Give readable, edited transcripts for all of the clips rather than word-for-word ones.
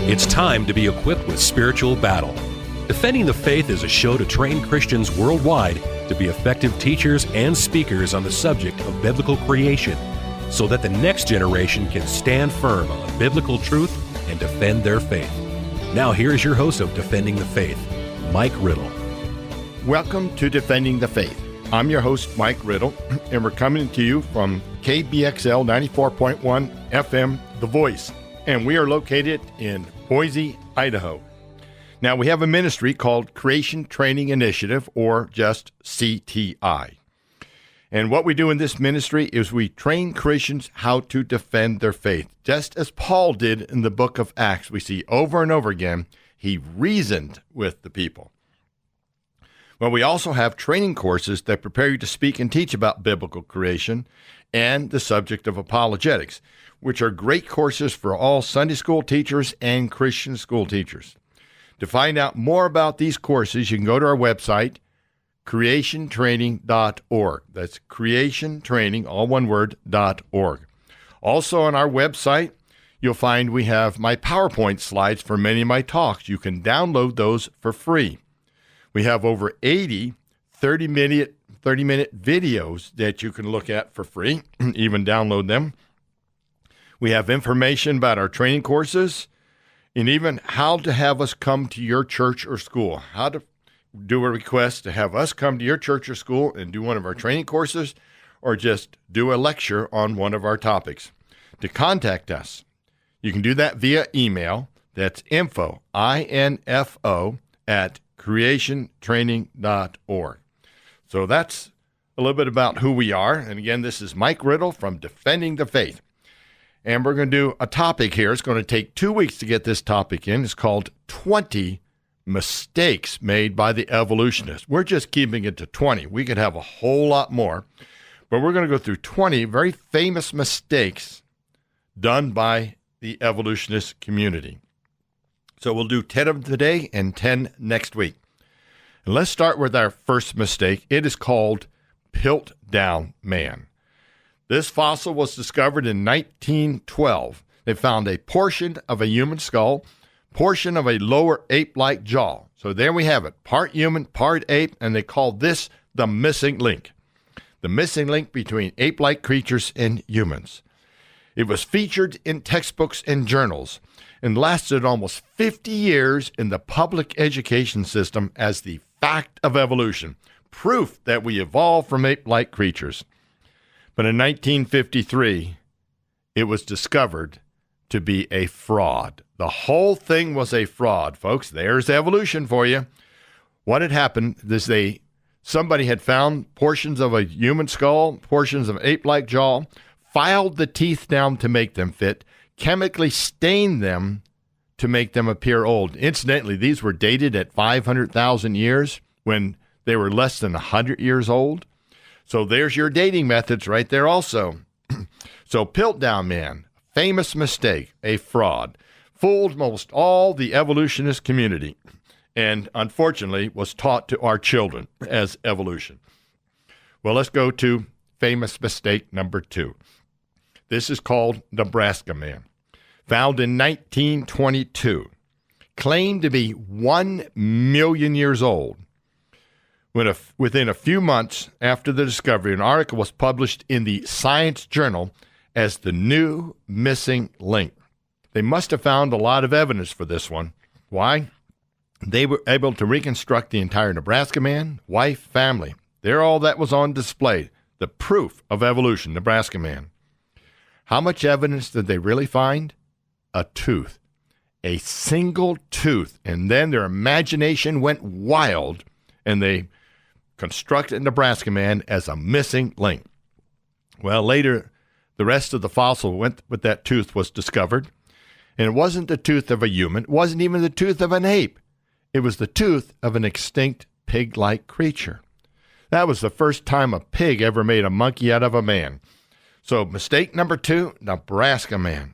It's time to be equipped with spiritual battle. Defending the Faith is a show to train Christians worldwide to be effective teachers and speakers on the subject of biblical creation, so that the next generation can stand firm on the biblical truth and defend their faith. Now here's your host of Defending the Faith, Mike Riddle. Welcome to Defending the Faith. I'm your host, Mike Riddle, and we're coming to you from KBXL 94.1 FM, The Voice, and we are located in Boise, Idaho. Now, we have a ministry called Creation Training Initiative, or just CTI. And what we do in this ministry is we train Christians how to defend their faith. Just as Paul did in the book of Acts, we see over and over again, he reasoned with the people. Well, we also have training courses that prepare you to speak and teach about biblical creation and the subject of apologetics, which are great courses for all Sunday school teachers and Christian school teachers. To find out more about these courses, you can go to our website, creationtraining.org. That's creationtraining, all one word, .org. Also on our website, you'll find we have my PowerPoint slides for many of my talks. You can download those for free. We have over 80 30-minute videos that you can look at for free, even download them. We have information about our training courses and even how to have us come to your church or school, how to do a request to have us come to your church or school and do one of our training courses or just do a lecture on one of our topics. To contact us, you can do that via email. That's info, I-N-F-O, at creationtraining.org. So that's a little bit about who we are. And again, this is Mike Riddle from Defending the Faith. And we're going to do a topic here. It's going to take 2 weeks to get this topic in. It's called 20 Mistakes Made by the Evolutionists. We're just keeping it to 20. We could have a whole lot more. But we're going to go through 20 very famous mistakes done by the evolutionist community. So we'll do 10 of them today and 10 next week. And let's start with our first mistake. It is called Piltdown Man. This fossil was discovered in 1912. They found a portion of a human skull, portion of a lower ape-like jaw. So there we have it, part human, part ape, and they called this the missing link. The missing link between ape-like creatures and humans. It was featured in textbooks and journals and lasted almost 50 years in the public education system as the fact of evolution, proof that we evolved from ape-like creatures. But in 1953, it was discovered to be a fraud. The whole thing was a fraud, folks. There's evolution for you. What had happened is somebody had found portions of a human skull, portions of ape-like jaw, filed the teeth down to make them fit, chemically stained them to make them appear old. Incidentally, these were dated at 500,000 years when they were less than 100 years old. So there's your dating methods right there also. So Piltdown Man, famous mistake, a fraud, fooled most all the evolutionist community and unfortunately was taught to our children as evolution. Well, let's go to famous mistake number 2. This is called Nebraska Man. Found in 1922, claimed to be 1 million years old. Within a few months after the discovery, an article was published in the Science Journal as the new missing link. They must have found a lot of evidence for this one. Why? They were able to reconstruct the entire Nebraska Man, wife, family. They're all that was on display. The proof of evolution, Nebraska Man. How much evidence did they really find? A tooth. A single tooth. And then their imagination went wild, and they constructed Nebraska Man as a missing link. Well, later, the rest of the fossil with that tooth was discovered, and it wasn't the tooth of a human. It wasn't even the tooth of an ape. It was the tooth of an extinct pig-like creature. That was the first time a pig ever made a monkey out of a man. So mistake number 2, Nebraska Man.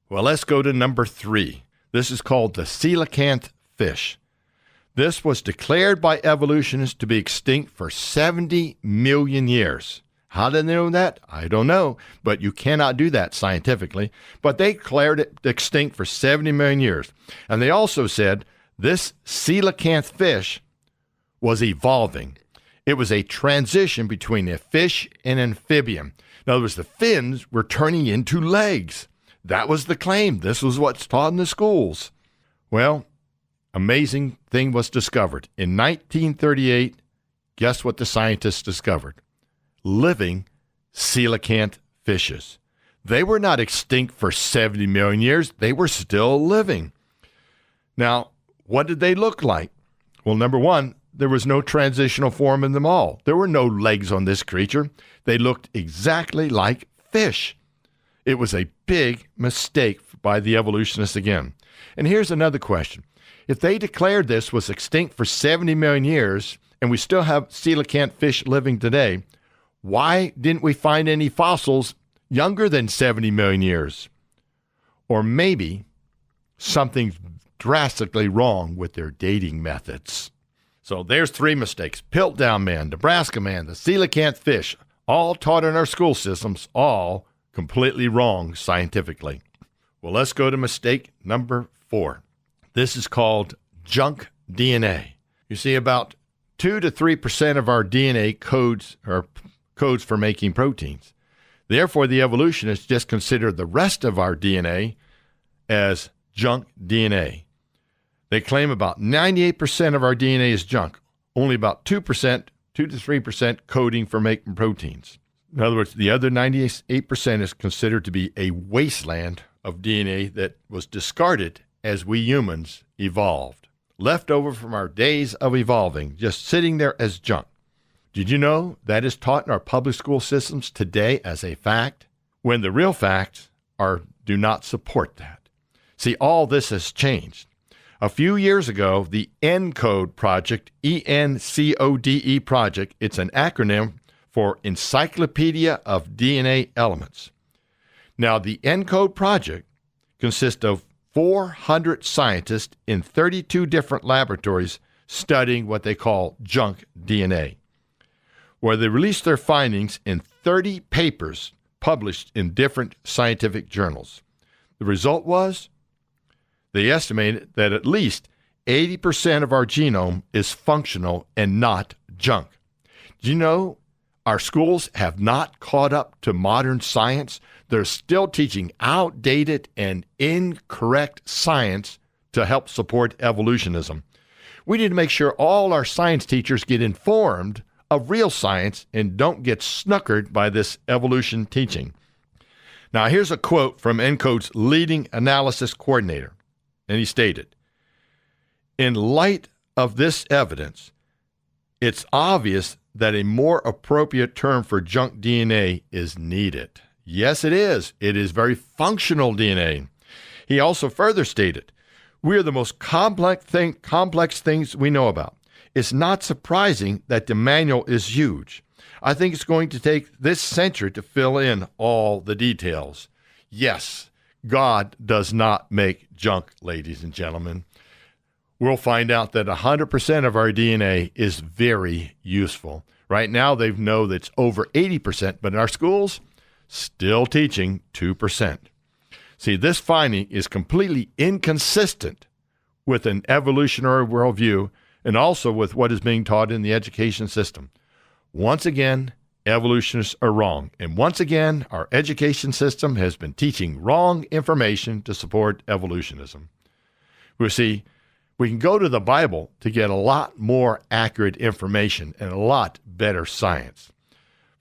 Well, let's go to number 3. This is called the Coelacanth fish. This was declared by evolutionists to be extinct for 70 million years. How did they know that? I don't know, but you cannot do that scientifically. But they declared it extinct for 70 million years. And they also said this coelacanth fish was evolving. It was a transition between a fish and an amphibian. In other words, the fins were turning into legs. That was the claim. This was what's taught in the schools. Well, amazing thing was discovered. In 1938, guess what the scientists discovered? Living coelacanth fishes. They were not extinct for 70 million years. They were still living. Now, what did they look like? Well, number one, there was no transitional form in them all. There were no legs on this creature. They looked exactly like fish. It was a big mistake by the evolutionists again. And here's another question. If they declared this was extinct for 70 million years, and we still have coelacanth fish living today, why didn't we find any fossils younger than 70 million years? Or maybe something's drastically wrong with their dating methods. So there's 3 mistakes. Piltdown man, Nebraska man, the coelacanth fish, all taught in our school systems, all completely wrong scientifically. Well, let's go to mistake number 4. This is called junk DNA. You see, about 2 to 3% of our DNA codes for making proteins. Therefore, the evolutionists just consider the rest of our DNA as junk DNA. They claim about 98% of our DNA is junk, only about 2 to 3% coding for making proteins. In other words, the other 98% is considered to be a wasteland of DNA that was discarded as we humans evolved, left over from our days of evolving, just sitting there as junk. Did you know that is taught in our public school systems today as a fact, when the real facts do not support that? See, all this has changed. A few years ago, the ENCODE project, ENCODE project, it's an acronym for Encyclopedia of DNA Elements. Now, the ENCODE project consists of 400 scientists in 32 different laboratories studying what they call junk DNA, where they released their findings in 30 papers published in different scientific journals. The result was they estimated that at least 80% of our genome is functional and not junk. Do you know our schools have not caught up to modern science? They're still teaching outdated and incorrect science to help support evolutionism. We need to make sure all our science teachers get informed of real science and don't get snookered by this evolution teaching. Now, here's a quote from ENCODE's leading analysis coordinator, and he stated, "In light of this evidence, it's obvious that a more appropriate term for junk DNA is needed." Yes, it is. It is very functional DNA. He also further stated, "We are the most complex things we know about. It's not surprising that the manual is huge. I think it's going to take this century to fill in all the details." Yes, God does not make junk, ladies and gentlemen. We'll find out that 100% of our DNA is very useful. Right now, they know that it's over 80%, but in our schools, still teaching 2%. See, this finding is completely inconsistent with an evolutionary worldview and also with what is being taught in the education system. Once again, evolutionists are wrong. And once again, our education system has been teaching wrong information to support evolutionism. We see, we can go to the Bible to get a lot more accurate information and a lot better science.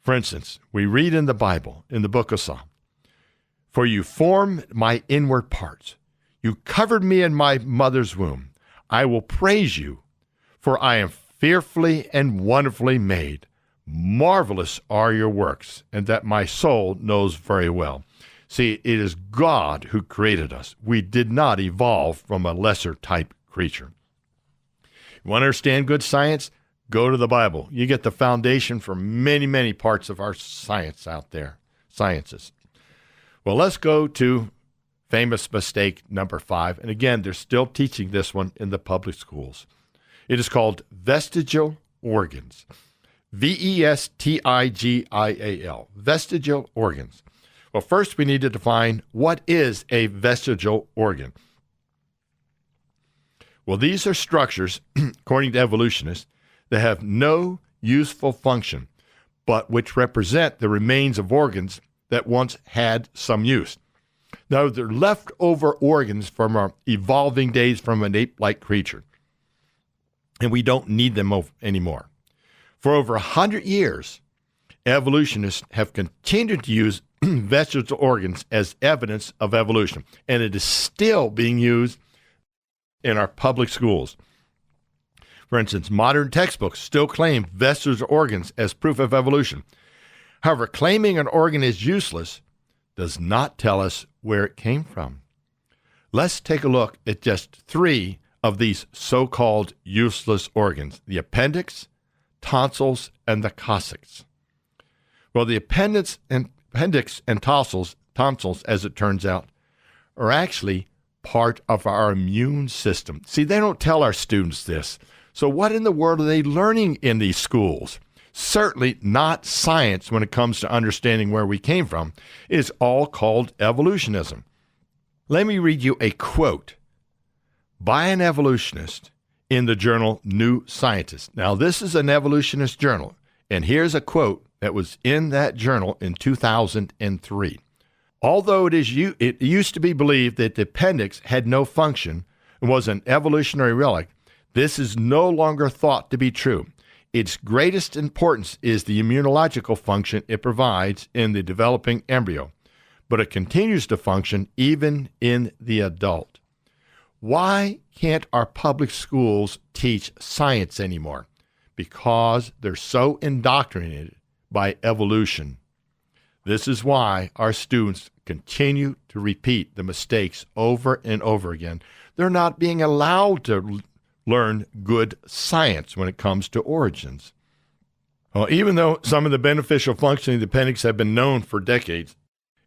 For instance, we read in the Bible, in the book of Psalms, "For you formed my inward parts. You covered me in my mother's womb. I will praise you, for I am fearfully and wonderfully made. Marvelous are your works, and that my soul knows very well." See, it is God who created us. We did not evolve from a lesser type creature. You want to understand good science? Go to the Bible. You get the foundation for many, many parts of our science out there, sciences. Well, let's go to famous mistake number 5. And again, they're still teaching this one in the public schools. It is called vestigial organs. Vestigial, vestigial organs. Well, first we need to define what is a vestigial organ. Well, these are structures, according to evolutionists, that have no useful function, but which represent the remains of organs that once had some use. Now, they're leftover organs from our evolving days from an ape-like creature, and we don't need them anymore. For over 100 years, evolutionists have continued to use vestigial organs as evidence of evolution, and it is still being used in our public schools. For instance, modern textbooks still claim vestigial organs as proof of evolution. However, claiming an organ is useless does not tell us where it came from. Let's take a look at just 3 of these so-called useless organs: the appendix, tonsils, and the coccyx. Well, the appendix and tonsils, as it turns out, are actually part of our immune system. See, they don't tell our students this. So what in the world are they learning in these schools? Certainly not science when it comes to understanding where we came from. It is all called evolutionism. Let me read you a quote by an evolutionist in the journal New Scientist. Now, this is an evolutionist journal, and here's a quote that was in that journal in 2003. Although it used to be believed that the appendix had no function and was an evolutionary relic, this is no longer thought to be true. Its greatest importance is the immunological function it provides in the developing embryo, but it continues to function even in the adult. Why can't our public schools teach science anymore? Because they're so indoctrinated by evolution. This is why our students continue to repeat the mistakes over and over again. They're not being allowed to learn good science when it comes to origins. Well, even though some of the beneficial functioning of the appendix have been known for decades,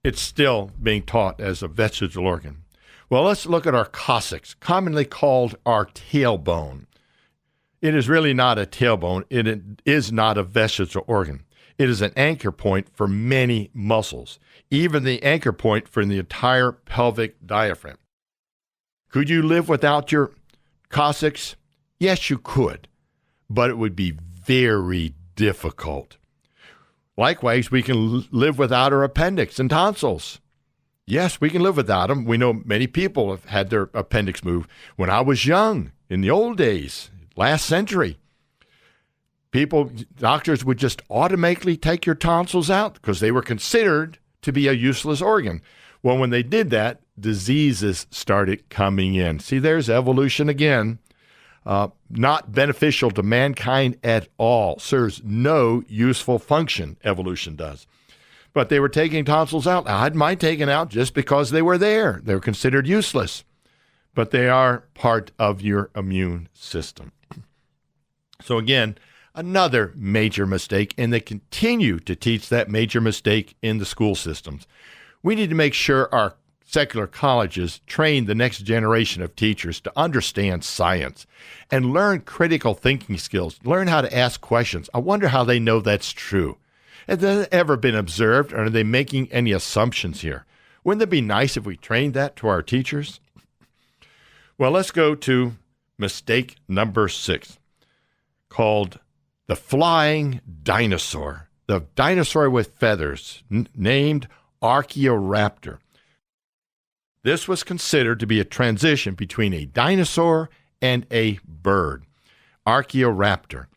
it's still being taught as a vestigial organ. Well, let's look at our coccyx, commonly called our tailbone. It is really not a tailbone. It is not a vestigial organ. It is an anchor point for many muscles, even the anchor point for the entire pelvic diaphragm. Could you live without your coccyx? Yes, you could, but it would be very difficult. Likewise, we can live without our appendix and tonsils. Yes, we can live without them. We know many people have had their appendix moved. When I was young, in the old days, last century, doctors would just automatically take your tonsils out because they were considered to be a useless organ. Well, when they did that, diseases started coming in. See, there's evolution again. Not beneficial to mankind at all. Serves no useful function, evolution does. But they were taking tonsils out. I had mine taken out just because they were there. They were considered useless. But they are part of your immune system. So again, another major mistake, and they continue to teach that major mistake in the school systems. We need to make sure our secular colleges train the next generation of teachers to understand science and learn critical thinking skills, learn how to ask questions. I wonder how they know that's true. Has that ever been observed, or are they making any assumptions here? Wouldn't it be nice if we trained that to our teachers? Well, let's go to mistake number 6, called the flying dinosaur. The dinosaur with feathers, named Archaeal Raptor. This was considered to be a transition between a dinosaur and a bird. Archaeal Raptor.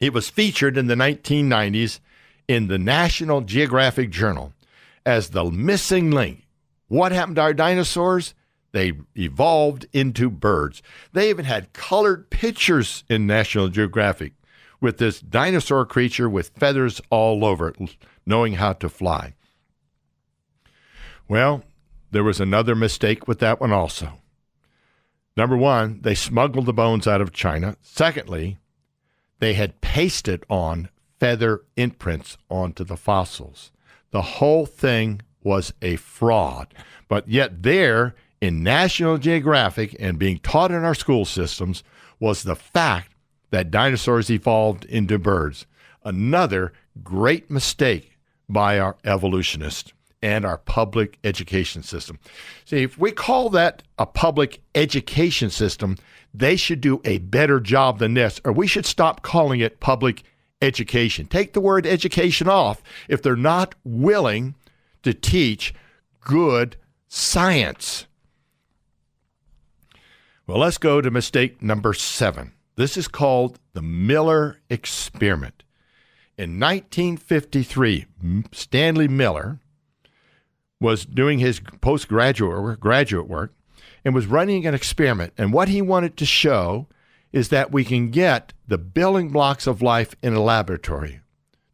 It was featured in the 1990s in the National Geographic Journal as the missing link. What happened to our dinosaurs? They evolved into birds. They even had colored pictures in National Geographic with this dinosaur creature with feathers all over it, knowing how to fly. Well, there was another mistake with that one also. Number one, they smuggled the bones out of China. Secondly, they had pasted on feather imprints onto the fossils. The whole thing was a fraud. But yet there, in National Geographic and being taught in our school systems, was the fact that dinosaurs evolved into birds. Another great mistake by our evolutionists and our public education system. See, if we call that a public education system, they should do a better job than this, or we should stop calling it public education. Take the word education off if they're not willing to teach good science. Well, let's go to mistake number 7. This is called the Miller experiment. In 1953, Stanley Miller was doing his graduate work and was running an experiment. And what he wanted to show is that we can get the building blocks of life in a laboratory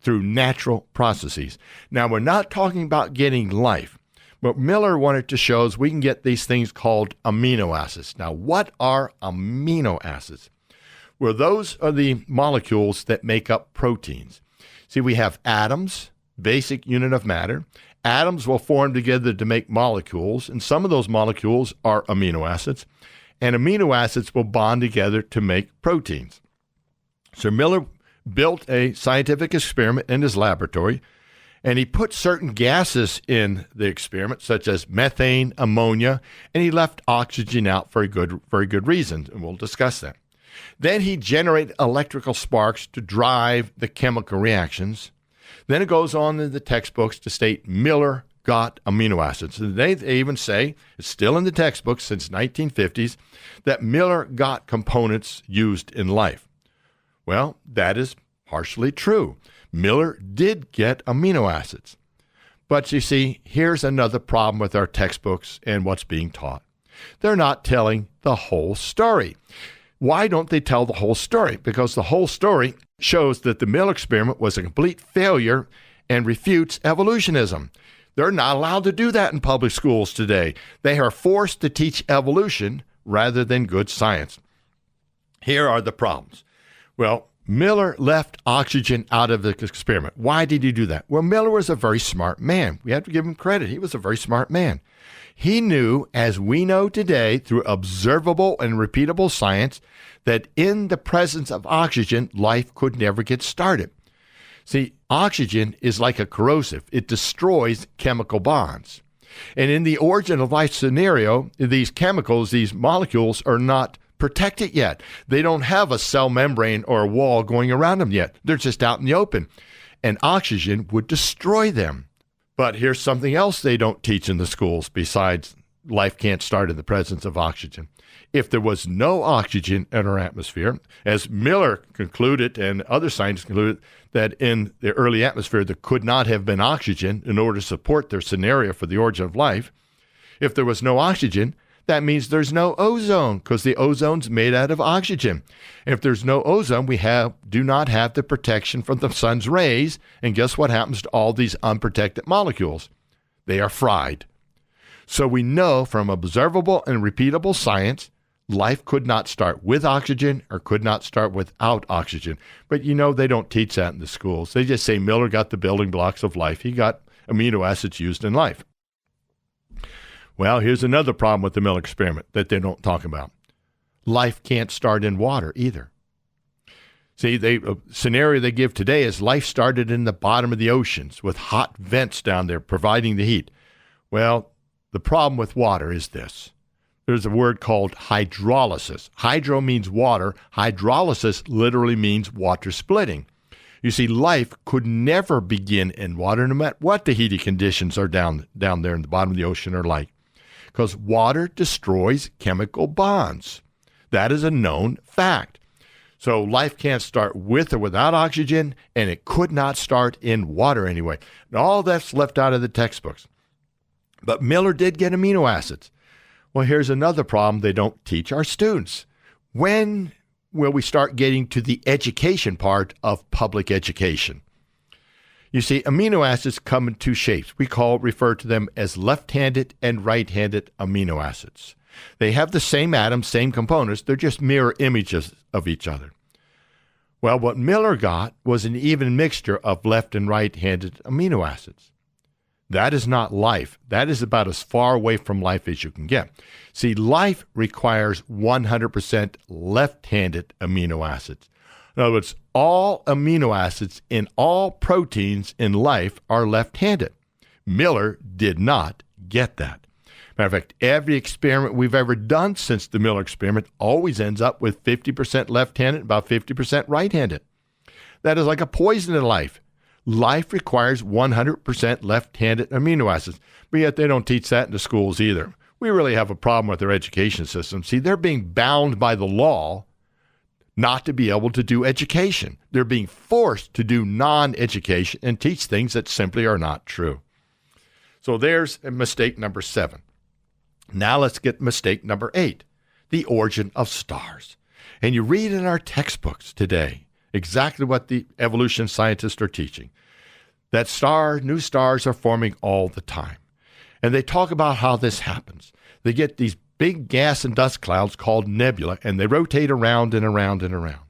through natural processes. Now, we're not talking about getting life. What Miller wanted to show is we can get these things called amino acids. Now, what are amino acids? Well, those are the molecules that make up proteins. See, we have atoms, basic unit of matter. Atoms will form together to make molecules, and some of those molecules are amino acids, and amino acids will bond together to make proteins. So Miller built a scientific experiment in his laboratory, and he put certain gases in the experiment, such as methane, ammonia, and he left oxygen out for very good reasons, and we'll discuss that. Then he generated electrical sparks to drive the chemical reactions. Then it goes on in the textbooks to state Miller got amino acids. And they even say, it's still in the textbooks since 1950s, that Miller got components used in life. Well, that is partially true. Miller did get amino acids. But you see, here's another problem with our textbooks and what's being taught. They're not telling the whole story. Why don't they tell the whole story? Because the whole story shows that the Miller experiment was a complete failure and refutes evolutionism. They're not allowed to do that in public schools today. They are forced to teach evolution rather than good science. Here are the problems. Well, Miller left oxygen out of the experiment. Why did he do that? Well, Miller was a very smart man. We have to give him credit. He was a very smart man. He knew, as we know today, through observable and repeatable science, that in the presence of oxygen, life could never get started. See, oxygen is like a corrosive. It destroys chemical bonds. And in the origin of life scenario, these chemicals, these molecules are not protected yet. They don't have a cell membrane or a wall going around them yet. They're just out in the open. And oxygen would destroy them. But here's something else they don't teach in the schools besides life can't start in the presence of oxygen. If there was no oxygen in our atmosphere, as Miller concluded and other scientists concluded that in the early atmosphere there could not have been oxygen in order to support their scenario for the origin of life, if there was no oxygen, that means there's no ozone because the ozone's made out of oxygen. And if there's no ozone, we do not have the protection from the sun's rays. And guess what happens to all these unprotected molecules? They are fried. So we know from observable and repeatable science, life could not start with oxygen or could not start without oxygen. But you know, they don't teach that in the schools. They just say Miller got the building blocks of life. He got amino acids used in life. Well, here's another problem with the Miller experiment that they don't talk about. Life can't start in water either. See, a scenario they give today is life started in the bottom of the oceans with hot vents down there providing the heat. Well, the problem with water is this. There's a word called hydrolysis. Hydro means water. Hydrolysis literally means water splitting. You see, life could never begin in water, no matter what the heating conditions are down there in the bottom of the ocean are like. Because water destroys chemical bonds. That is a known fact. So life can't start with or without oxygen, and it could not start in water anyway. And all that's left out of the textbooks. But Miller did get amino acids. Well, here's another problem they don't teach our students. When will we start getting to the education part of public education? You see, amino acids come in two shapes. We refer to them as left-handed and right-handed amino acids. They have the same atoms, same components. They're just mirror images of each other. Well, what Miller got was an even mixture of left and right-handed amino acids. That is not life. That is about as far away from life as you can get. See, life requires 100% left-handed amino acids. In other words, all amino acids in all proteins in life are left-handed. Miller did not get that. Matter of fact, every experiment we've ever done since the Miller experiment always ends up with 50% left-handed and about 50% right-handed. That is like a poison in life. Life requires 100% left-handed amino acids, but yet they don't teach that in the schools either. We really have a problem with their education system. See, they're being bound by the law not to be able to do education. They're being forced to do non-education and teach things that simply are not true. So there's mistake number 7. Now let's get mistake number 8, the origin of stars. And you read in our textbooks today exactly what the evolution scientists are teaching, that new stars are forming all the time. And they talk about how this happens. They get these big gas and dust clouds called nebula, and they rotate around and around and around.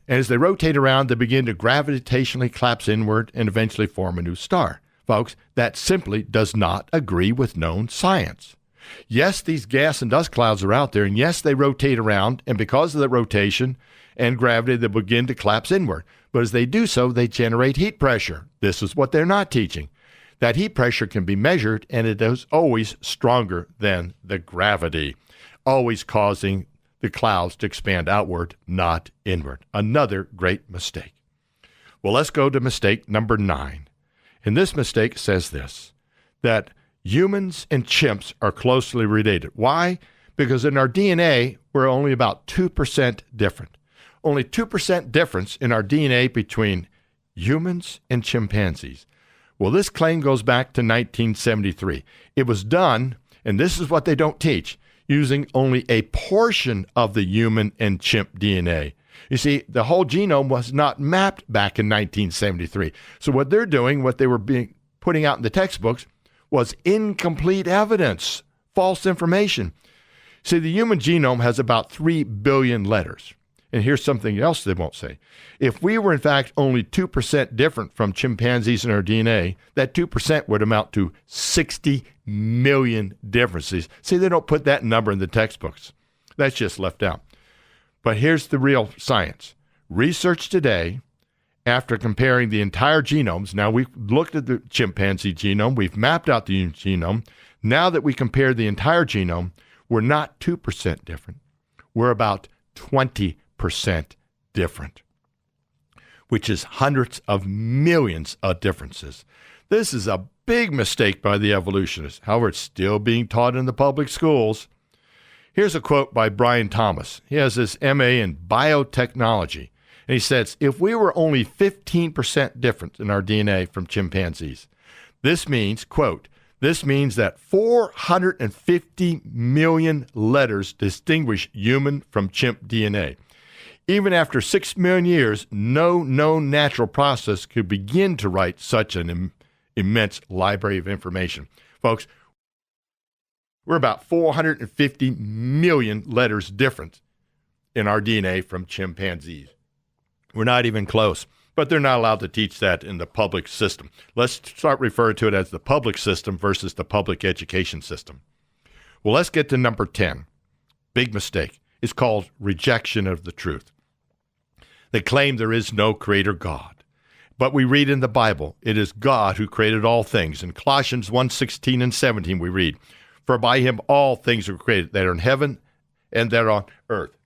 And as they rotate around, they begin to gravitationally collapse inward and eventually form a new star. Folks, that simply does not agree with known science. Yes, these gas and dust clouds are out there, and yes, they rotate around, and because of the rotation and gravity, they begin to collapse inward. But as they do so, they generate heat pressure. This is what they're not teaching. That heat pressure can be measured, and it is always stronger than the gravity, always causing the clouds to expand outward, not inward. Another great mistake. Well, let's go to mistake number 9. And this mistake says this, that humans and chimps are closely related. Why? Because in our DNA, we're only about 2% different. Only 2% difference in our DNA between humans and chimpanzees. Well, this claim goes back to 1973. It was done, and this is what they don't teach, using only a portion of the human and chimp DNA. You see, the whole genome was not mapped back in 1973. So what they're doing, what they were putting out in the textbooks, was incomplete evidence, false information. See, the human genome has about 3 billion letters. And here's something else they won't say. If we were, in fact, only 2% different from chimpanzees in our DNA, that 2% would amount to 60 million differences. See, they don't put that number in the textbooks. That's just left out. But here's the real science. Research today, after comparing the entire genomes, now we've looked at the chimpanzee genome, we've mapped out the human genome. Now that we compare the entire genome, we're not 2% different. We're about 20% different, which is hundreds of millions of differences. This is a big mistake by the evolutionists. However, it's still being taught in the public schools. Here's a quote by Brian Thomas. He has this MA in biotechnology. And he says, if we were only 15% different in our DNA from chimpanzees, this means, quote, this means that 450 million letters distinguish human from chimp DNA. Even after 6 million years, no known natural process could begin to write such an immense library of information. Folks, we're about 450 million letters different in our DNA from chimpanzees. We're not even close, but they're not allowed to teach that in the public system. Let's start referring to it as the public system versus the public education system. Well, let's get to number 10. Big mistake. It's called rejection of the truth. They claim there is no creator God. But we read in the Bible, it is God who created all things. In Colossians 1:16 and 17 we read, for by him all things were created that are in heaven and that are on earth,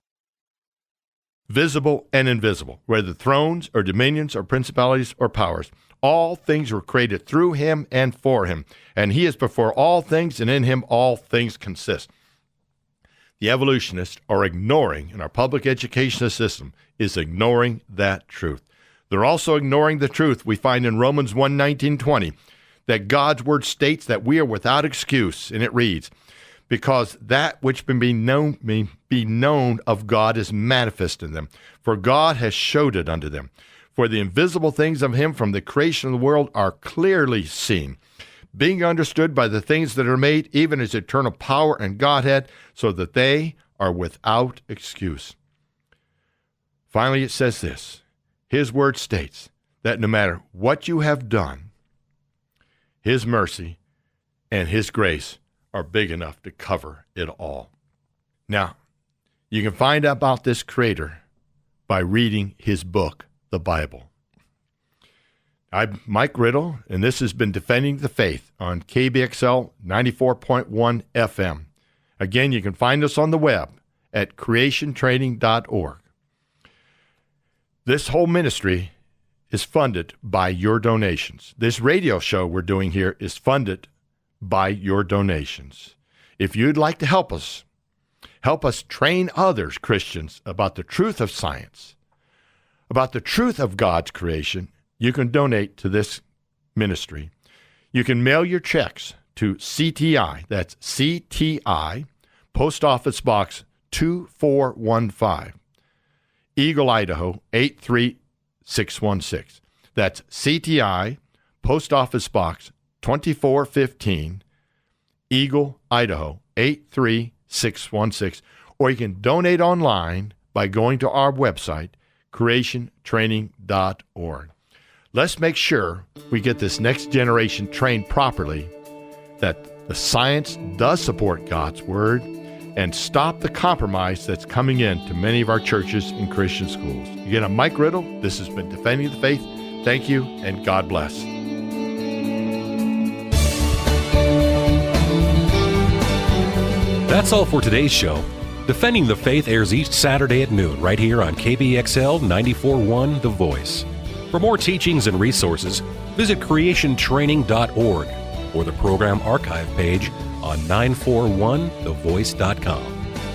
visible and invisible, whether thrones or dominions or principalities or powers. All things were created through him and for him. And he is before all things, and in him all things consist. The evolutionists are ignoring, in our public education system, is ignoring that truth. They're also ignoring the truth we find in Romans 1:19-20, that God's word states that we are without excuse, and it reads, because that which may be known of God is manifest in them, for God has showed it unto them. For the invisible things of him from the creation of the world are clearly seen, being understood by the things that are made, even his eternal power and Godhead, so that they are without excuse. Finally, it says this. His word states that no matter what you have done, his mercy and his grace are big enough to cover it all. Now, you can find out about this creator by reading his book, the Bible. I'm Mike Riddle, and this has been Defending the Faith on KBXL 94.1 FM. Again, you can find us on the web at creationtraining.org. This whole ministry is funded by your donations. This radio show we're doing here is funded by your donations. If you'd like to help us train others, Christians, about the truth of science, about the truth of God's creation, you can donate to this ministry. You can mail your checks to CTI, that's CTI, Post Office Box 2415, Eagle, Idaho 83616. That's CTI, Post Office Box 2415, Eagle, Idaho 83616. Or you can donate online by going to our website, creationtraining.org. Let's make sure we get this next generation trained properly, that the science does support God's Word, and stop the compromise that's coming in to many of our churches and Christian schools. Again, I'm Mike Riddle. This has been Defending the Faith. Thank you, and God bless. That's all for today's show. Defending the Faith airs each Saturday at noon right here on KBXL 94.1 The Voice. For more teachings and resources, visit creationtraining.org or the program archive page on 941thevoice.com.